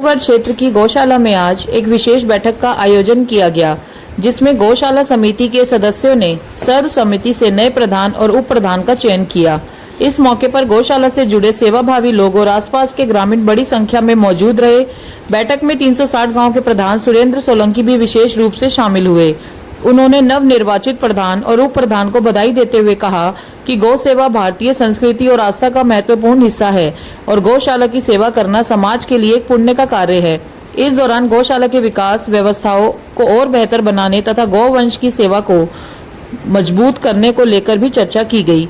नजफगढ़ क्षेत्र की गौशाला में आज एक विशेष बैठक का आयोजन किया गया, जिसमें गौशाला समिति के सदस्यों ने सर्वसम्मति से नए प्रधान और उप प्रधान का चयन किया। इस मौके पर गौशाला से जुड़े सेवाभावी लोग और आसपास के ग्रामीण बड़ी संख्या में मौजूद रहे। बैठक में 360 गांव के प्रधान सुरेंद्र सोलंकी भी विशेष रूप से शामिल हुए। उन्होंने नव निर्वाचित प्रधान और उप प्रधान को बधाई देते हुए कहा कि गौ सेवा भारतीय संस्कृति और आस्था का महत्वपूर्ण हिस्सा है और गौशाला की सेवा करना समाज के लिए एक पुण्य का कार्य है। इस दौरान गौशाला के विकास व्यवस्थाओं को और बेहतर बनाने तथा गौवंश की सेवा को मजबूत करने को लेकर भी चर्चा की गई।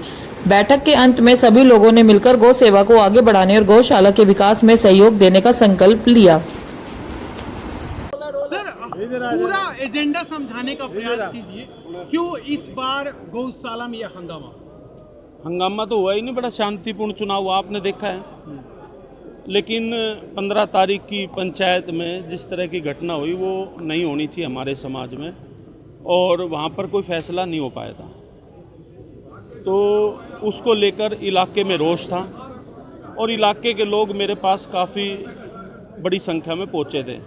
बैठक के अंत में सभी लोगों ने मिलकर गौ सेवा को आगे बढ़ाने और गौशाला के विकास में सहयोग देने का संकल्प लिया। पूरा एजेंडा समझाने का प्रयास कीजिए, क्यों इस बार गौशाला में यह हंगामा तो हुआ ही नहीं। बड़ा शांतिपूर्ण चुनाव आपने देखा है, लेकिन 15 तारीख की पंचायत में जिस तरह की घटना हुई वो नहीं होनी चाहिए हमारे समाज में, और वहाँ पर कोई फैसला नहीं हो पाया था। तो उसको लेकर इलाके में रोष था और इलाके के लोग मेरे पास काफ़ी बड़ी संख्या में पहुँचे थे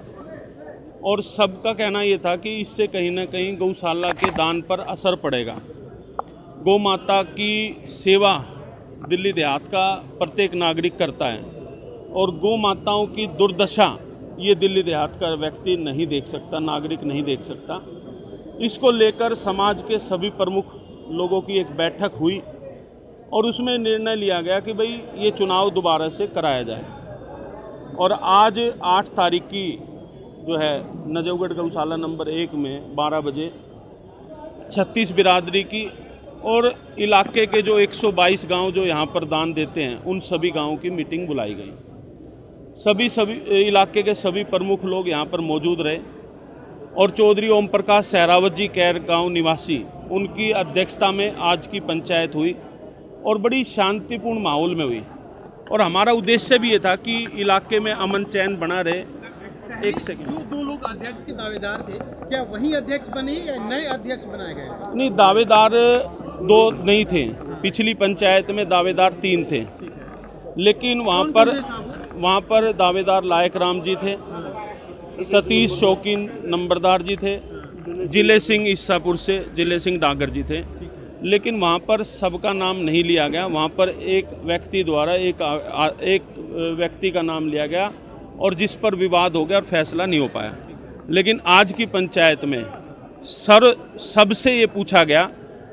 और सबका कहना ये था कि इससे कहीं ना कहीं गौशाला के दान पर असर पड़ेगा। गौ माता की सेवा दिल्ली देहात का प्रत्येक नागरिक करता है और गौ माताओं की दुर्दशा ये दिल्ली देहात का व्यक्ति नहीं देख सकता, नागरिक नहीं देख सकता। इसको लेकर समाज के सभी प्रमुख लोगों की एक बैठक हुई और उसमें निर्णय लिया गया कि भाई ये चुनाव दोबारा से कराया जाए। और आज 8 तारीख की जो है नजफगढ़ गौशाला नंबर 1 में 12 बजे 36 बिरादरी की और इलाके के जो 122 गांव जो यहाँ पर दान देते हैं उन सभी गांवों की मीटिंग बुलाई गई। सभी इलाके के सभी प्रमुख लोग यहाँ पर मौजूद रहे और चौधरी ओम प्रकाश सहरावत जी कैर गाँव निवासी, उनकी अध्यक्षता में आज की पंचायत हुई और बड़ी शांतिपूर्ण माहौल में हुई। और हमारा उद्देश्य भी ये था कि इलाके में अमन चैन बना रहे। एक सेकंड, जो 2 लोग अध्यक्ष के दावेदार थे, क्या वही अध्यक्ष बने या नए अध्यक्ष बनाए गए? नहीं, दावेदार 2 नहीं थे। पिछली पंचायत में दावेदार 3 थे, लेकिन वहाँ पर दावेदार लायक राम जी थे, सतीश शौकीन नंबरदार जी थे, जिले सिंह ईसापुर से जिले सिंह डागर जी थे। लेकिन वहाँ पर सबका नाम नहीं लिया गया। वहाँ पर एक व्यक्ति द्वारा एक व्यक्ति का नाम लिया गया और जिस पर विवाद हो गया और फैसला नहीं हो पाया। लेकिन आज की पंचायत में सबसे ये पूछा गया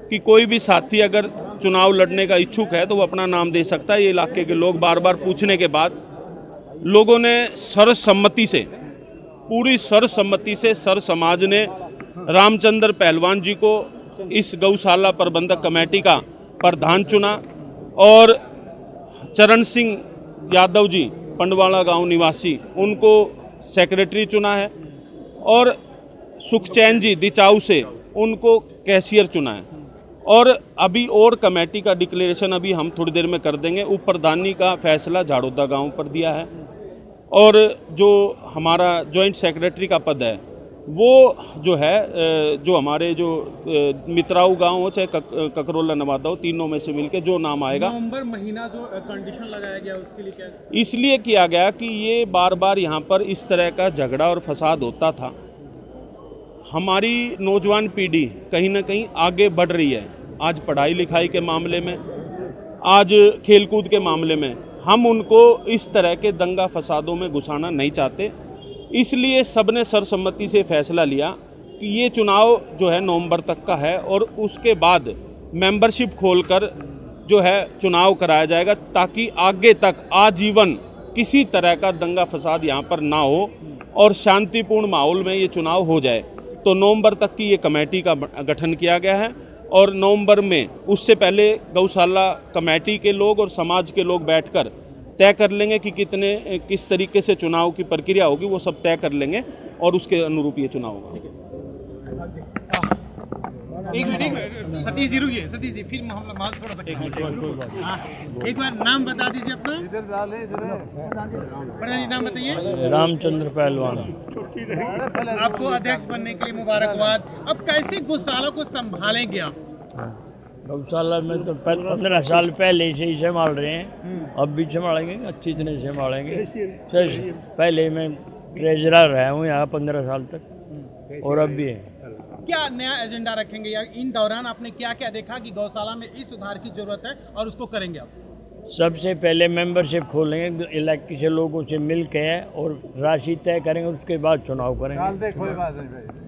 कि कोई भी साथी अगर चुनाव लड़ने का इच्छुक है तो वो अपना नाम दे सकता है। ये इलाके के लोग बार बार पूछने के बाद लोगों ने सर्वसम्मति से, पूरी सर्वसम्मति से सर समाज ने रामचंद्र पहलवान जी को इस गौशाला प्रबंधक कमेटी का प्रधान चुना और चरण सिंह यादव जी पंडवाला गांव निवासी, उनको सेक्रेटरी चुना है और सुखचैन जी दिचाऊ से उनको कैशियर चुना है। और अभी और कमेटी का डिक्लेरेशन अभी हम थोड़ी देर में कर देंगे। उप प्रधानी का फैसला झाड़ोदा गांव पर दिया है और जो हमारा जॉइंट सेक्रेटरी का पद है वो जो है जो हमारे जो मित्राऊ गांव हो चाहे ककरोला नवादा हो, तीनों में से मिलके जो नाम आएगा। नवंबर महीना जो कंडीशन लगाया गया उसके लिए क्या? इसलिए किया गया कि ये बार बार यहाँ पर इस तरह का झगड़ा और फसाद होता था। हमारी नौजवान पीढ़ी कहीं ना कहीं आगे बढ़ रही है, आज पढ़ाई लिखाई के मामले में, आज खेलकूद के मामले में। हम उनको इस तरह के दंगा फसादों में घुसाना नहीं चाहते। इसलिए सबने सर्वसम्मति से फैसला लिया कि ये चुनाव जो है नवंबर तक का है और उसके बाद मेंबरशिप खोलकर जो है चुनाव कराया जाएगा, ताकि आगे तक आजीवन किसी तरह का दंगा फसाद यहाँ पर ना हो और शांतिपूर्ण माहौल में ये चुनाव हो जाए। तो नवंबर तक की ये कमेटी का गठन किया गया है और नवंबर में, उससे पहले गौशाला कमेटी के लोग और समाज के लोग बैठकर तय कर लेंगे कि किस तरीके से चुनाव की प्रक्रिया होगी, वो सब तय कर लेंगे और उसके अनुरूप ये चुनाव होगा। एक मिनट सतीश जी रुकिए, सतीश जी फिर हम लोग थोड़ा सा एक बार नाम बता दीजिए अपना। प्रधान जी नाम बताइए। रामचंद्र पहलवान। आपको अध्यक्ष बनने के लिए मुबारकबाद। अब कैसे गौशाला को संभालेंगे आप? गौशाला में तो 15 साल पहले से ही संभाल रहे हैं, अब भी संभालेंगे, अच्छी तरह से संभालेंगे। पहले मैं ट्रेजरर रहा हूँ यहाँ 15 साल तक और अब भी है। क्या नया एजेंडा रखेंगे या इन दौरान आपने क्या क्या देखा कि गौशाला में इस सुधार की जरूरत है और उसको करेंगे आप? सबसे पहले मेंबरशिप खोलेंगे, इलाके से लोगों से मिल के और राशि तय करेंगे, उसके बाद चुनाव करेंगे।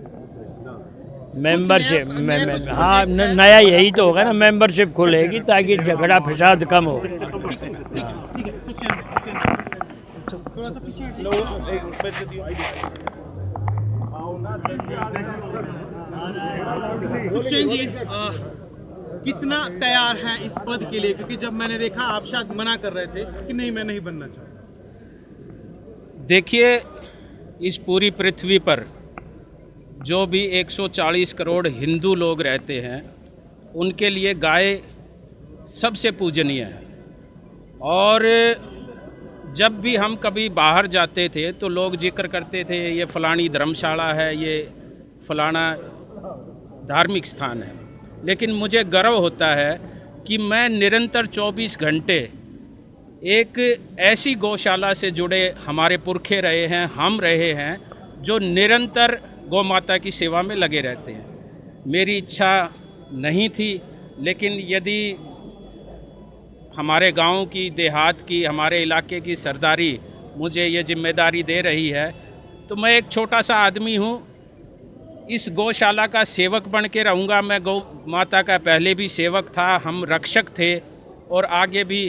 मेंबरशिप हाँ नया यही तो होगा ना, मेंबरशिप खुलेगी ताकि झगड़ा फसाद कम हो। थोड़ा सा पीछे हुसैन जी, कितना तैयार हैं इस पद के लिए? क्योंकि जब मैंने देखा आप शायद मना कर रहे थे कि नहीं मैं नहीं बनना चाहता। देखिए, इस पूरी पृथ्वी पर जो भी 140 करोड़ हिंदू लोग रहते हैं उनके लिए गाय सबसे पूजनीय है। और जब भी हम कभी बाहर जाते थे तो लोग जिक्र करते थे ये फलानी धर्मशाला है, ये फलाना धार्मिक स्थान है, लेकिन मुझे गर्व होता है कि मैं निरंतर 24 घंटे एक ऐसी गौशाला से जुड़े हमारे पुरखे रहे हैं, हम रहे हैं, जो निरंतर गौ माता की सेवा में लगे रहते हैं। मेरी इच्छा नहीं थी, लेकिन यदि हमारे गांव की, देहात की, हमारे इलाके की सरदारी मुझे ये जिम्मेदारी दे रही है तो मैं एक छोटा सा आदमी हूँ, इस गौशाला का सेवक बन के रहूँगा। मैं गौ माता का पहले भी सेवक था, हम रक्षक थे और आगे भी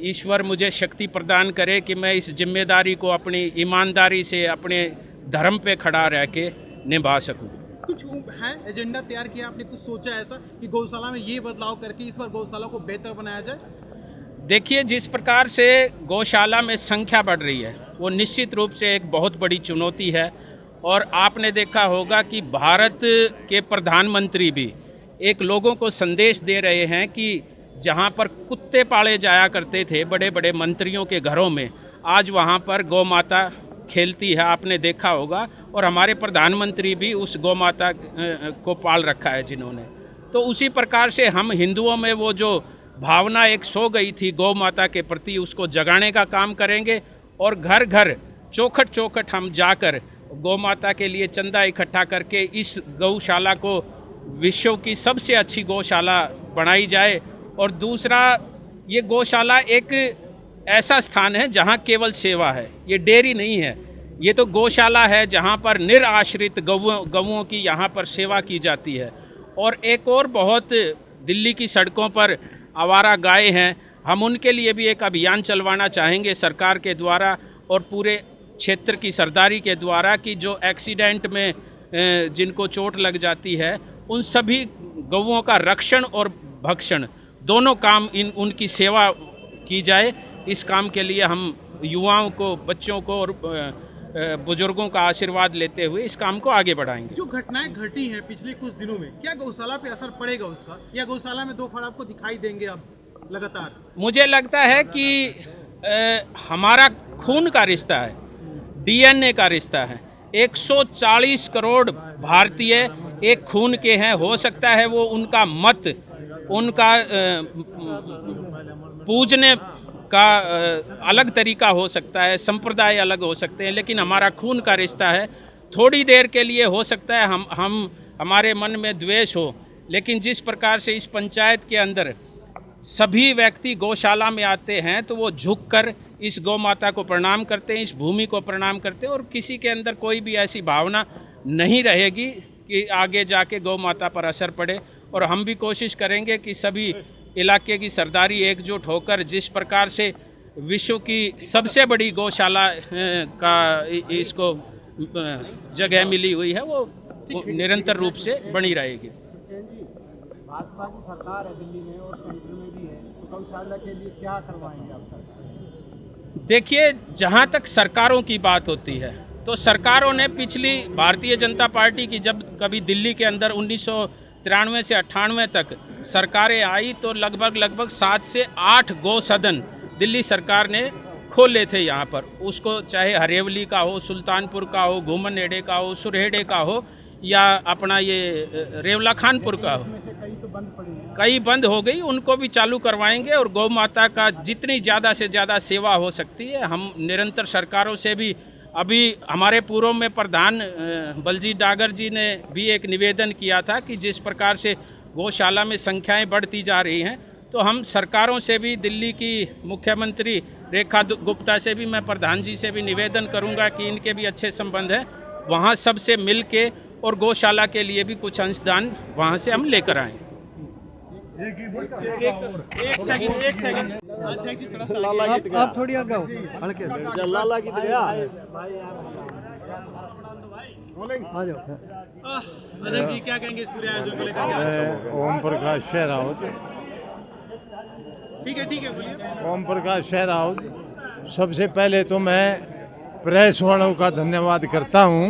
ईश्वर मुझे शक्ति प्रदान करे कि मैं इस जिम्मेदारी को अपनी ईमानदारी से अपने धर्म पे खड़ा रह के निभा सकूं। कुछ है एजेंडा तैयार किया आपने? कुछ सोचा ऐसा कि गौशाला में ये बदलाव करके इस बार गौशाला को बेहतर बनाया जाए? देखिए, जिस प्रकार से गौशाला में संख्या बढ़ रही है वो निश्चित रूप से एक बहुत बड़ी चुनौती है। और आपने देखा होगा कि भारत के प्रधानमंत्री भी एक लोगों को संदेश दे रहे हैं कि जहां पर कुत्ते पाले जाया करते थे बड़े बड़े मंत्रियों के घरों में, आज वहां पर गौ माता खेलती है, आपने देखा होगा। और हमारे प्रधानमंत्री भी उस गौ माता को पाल रखा है जिन्होंने। तो उसी प्रकार से हम हिंदुओं में वो जो भावना एक सो गई थी गौ माता के प्रति, उसको जगाने का काम करेंगे। और घर घर चौखट चौखट हम जाकर गौ माता के लिए चंदा इकट्ठा करके इस गौशाला को विश्व की सबसे अच्छी गौशाला बनाई जाए। और दूसरा, ये गौशाला एक ऐसा स्थान है जहाँ केवल सेवा है, ये डेयरी नहीं है, ये तो गौशाला है जहाँ पर निराश्रित गौओं की यहाँ पर सेवा की जाती है। और एक और बहुत, दिल्ली की सड़कों पर आवारा गाय हैं, हम उनके लिए भी एक अभियान चलवाना चाहेंगे सरकार के द्वारा और पूरे क्षेत्र की सरदारी के द्वारा कि जो एक्सीडेंट में जिनको चोट लग जाती है उन सभी गौओं का रक्षण और भक्षण दोनों काम उनकी सेवा की जाए। इस काम के लिए हम युवाओं को, बच्चों को और बुजुर्गों का आशीर्वाद लेते हुए इस काम को आगे बढ़ाएंगे। जो घटनाएं घटी हैं पिछले कुछ दिनों में, क्या गौशाला पे असर पड़ेगा उसका, या गौशाला में दो फड़ आपको दिखाई देंगे अब लगातार? मुझे लगता है कि हमारा खून का रिश्ता है, डीएनए का रिश्ता है। 140 करोड़ भारतीय एक खून के हैं। हो सकता है वो उनका मत, उनका पूजने का अलग तरीका हो सकता है, संप्रदाय अलग हो सकते हैं, लेकिन हमारा खून का रिश्ता है। थोड़ी देर के लिए हो सकता है हमारे मन में द्वेष हो, लेकिन जिस प्रकार से इस पंचायत के अंदर सभी व्यक्ति गौशाला में आते हैं तो वो झुककर इस गौ माता को प्रणाम करते हैं, इस भूमि को प्रणाम करते हैं, और किसी के अंदर कोई भी ऐसी भावना नहीं रहेगी कि आगे जाके गौ माता पर असर पड़े। और हम भी कोशिश करेंगे कि सभी इलाके की सरदारी एकजुट होकर, जिस प्रकार से विश्व की सबसे बड़ी गौशाला का इसको जगह मिली हुई है वो निरंतर रूप से बनी रहेगी। भाजपा की सरकार है दिल्ली में और सेंटर में भी है, तो गौशाला के लिए क्या करवाएंगे आप सरकार? देखिए, जहाँ तक सरकारों की बात होती है तो सरकारों ने पिछली भारतीय जनता पार्टी की जब कभी दिल्ली के अंदर 1993 से 98 तक सरकारें आई तो लगभग 7 से 8 गौ सदन दिल्ली सरकार ने खोले थे यहाँ पर। उसको चाहे हरेवली का हो, सुल्तानपुर का हो, घूमनहेड़े का हो, सुरहेड़े का हो, या अपना ये रेवला खानपुर का हो। कई बंद हो गई, उनको भी चालू करवाएंगे और गौ माता का जितनी ज़्यादा से ज़्यादा सेवा हो सकती है हम निरंतर सरकारों से भी, अभी हमारे पूर्व में प्रधान बलजीत डागर जी ने भी एक निवेदन किया था कि जिस प्रकार से गौशाला में संख्याएं बढ़ती जा रही हैं, तो हम सरकारों से भी, दिल्ली की मुख्यमंत्री रेखा गुप्ता से भी, मैं प्रधान जी से भी निवेदन करूंगा कि इनके भी अच्छे संबंध हैं, वहाँ सबसे मिल के और गौशाला के लिए भी कुछ अंशदान वहाँ से हम लेकर आएँ। एक सेकंड आप थोड़ी आगे आओ, हल्के से आ जाओ। अध्यक्ष जी क्या कहेंगे इस पूरे आयोजन को लेकर? ओम प्रकाश शेरावत। ठीक है बोलिए। ओम प्रकाश शेरावत। सबसे पहले तो मैं प्रेस वालों का धन्यवाद करता हूं,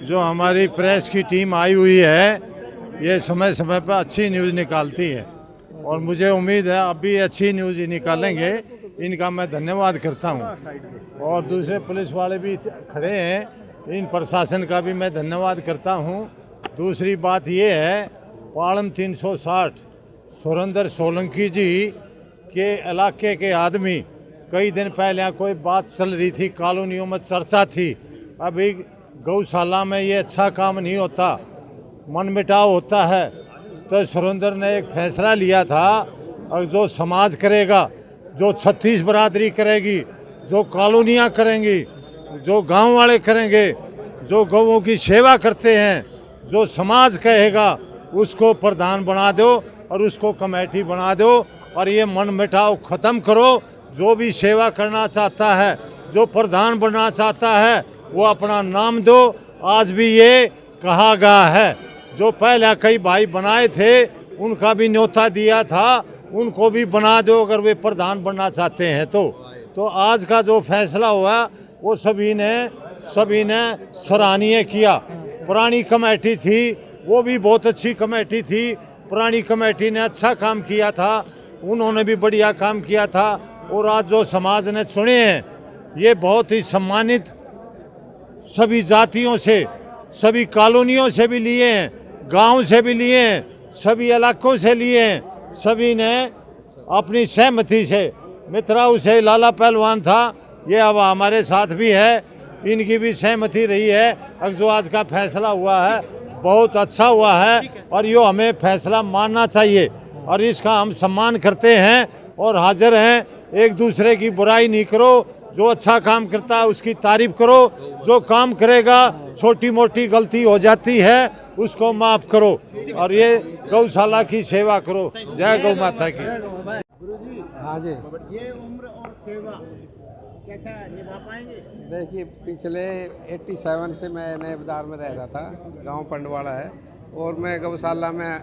जो हमारी प्रेस की टीम आई हुई है, ये समय समय पर अच्छी न्यूज़ निकालती है और मुझे उम्मीद है अब भी अच्छी न्यूज़ निकालेंगे। इनका मैं धन्यवाद करता हूं। और दूसरे पुलिस वाले भी खड़े हैं, इन प्रशासन का भी मैं धन्यवाद करता हूं। दूसरी बात ये है, पालम 360 सुरेंद्र सोलंकी जी के इलाके के आदमी, कई दिन पहले कोई बात चल रही थी, कॉलोनियों में चर्चा थी, अभी गौशाला में ये अच्छा काम नहीं होता, मनमुटाव होता है, तो सुरेंद्र ने एक फैसला लिया था, और जो समाज करेगा, जो 36 बरादरी करेगी, जो कॉलोनियाँ करेंगी, जो गांव वाले करेंगे, जो गौओं की सेवा करते हैं, जो समाज कहेगा, उसको प्रधान बना दो और उसको कमेटी बना दो, और ये मनमुटाव ख़त्म करो। जो भी सेवा करना चाहता है, जो प्रधान बनना चाहता है, वो अपना नाम दो। आज भी ये कहा गया है, जो पहले कई भाई बनाए थे उनका भी न्योता दिया था, उनको भी बना दो अगर वे प्रधान बनना चाहते हैं तो आज का जो फैसला हुआ वो सभी ने सराहनीय किया। पुरानी कमेटी थी, वो भी बहुत अच्छी कमेटी थी, पुरानी कमेटी ने अच्छा काम किया था, उन्होंने भी बढ़िया काम किया था। और आज जो समाज ने चुने हैं, ये बहुत ही सम्मानित, सभी जातियों से, सभी कॉलोनियों से भी लिए हैं, गांव से भी लिए हैं, सभी इलाकों से लिए हैं, सभी ने अपनी सहमति से, मित्राऊ से लाला पहलवान था, ये अब हमारे साथ भी है, इनकी भी सहमति रही है। अब जो आज का फैसला हुआ है बहुत अच्छा हुआ है, और ये हमें फैसला मानना चाहिए, और इसका हम सम्मान करते हैं और हाजिर हैं। एक दूसरे की बुराई नहीं करो, जो अच्छा काम करता है उसकी तारीफ करो, जो काम करेगा छोटी मोटी गलती हो जाती है उसको माफ करो, और ये गौशाला की सेवा करो। जय गौ माता की। हाँ जी, ये उम्र और सेवा कैसा निभा पाएंगे? देखिए पिछले 87 से मैं नए बाजार में रह रहा था, गांव पंडवाड़ा है, और मैं गौशाला में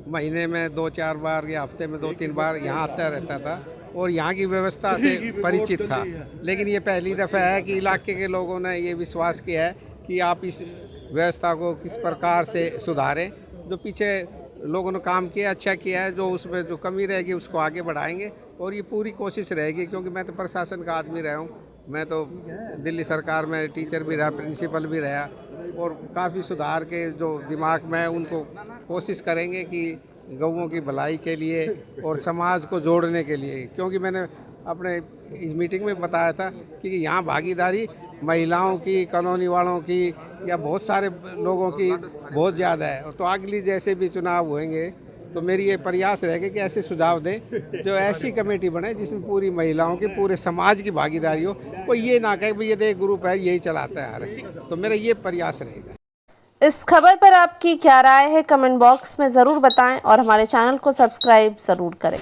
महीने में 2-4 बार या हफ्ते में 2-3 बार यहाँ आता रहता था और यहाँ की व्यवस्था से परिचित था। लेकिन ये पहली दफ़ा है कि इलाके के लोगों ने ये विश्वास किया है कि आप इस व्यवस्था को किस प्रकार से सुधारें। जो पीछे लोगों ने काम किया, अच्छा किया है, जो उसमें जो कमी रहेगी उसको आगे बढ़ाएंगे, और ये पूरी कोशिश रहेगी। क्योंकि मैं तो प्रशासन का आदमी रहा हूँ, मैं तो दिल्ली सरकार में टीचर भी रहा, प्रिंसिपल भी रहा, और काफ़ी सुधार के जो दिमाग में उनको कोशिश करेंगे कि गौओं की भलाई के लिए और समाज को जोड़ने के लिए। क्योंकि मैंने अपने इस मीटिंग में बताया था कि यहाँ भागीदारी महिलाओं की, कॉलोनी वालों की, या बहुत सारे लोगों की बहुत ज़्यादा है। तो अगली जैसे भी चुनाव होंगे तो मेरी ये प्रयास रहेगा कि ऐसे सुझाव दें, जो ऐसी कमेटी बने जिसमें पूरी महिलाओं की, पूरे समाज की भागीदारी हो। कोई ये ना कहे भाई ये तो एक ग्रुप है यही चलाता है, तो मेरा ये प्रयास रहेगा। इस खबर पर आपकी क्या राय है, कमेंट बॉक्स में ज़रूर बताएं और हमारे चैनल को सब्सक्राइब ज़रूर करें।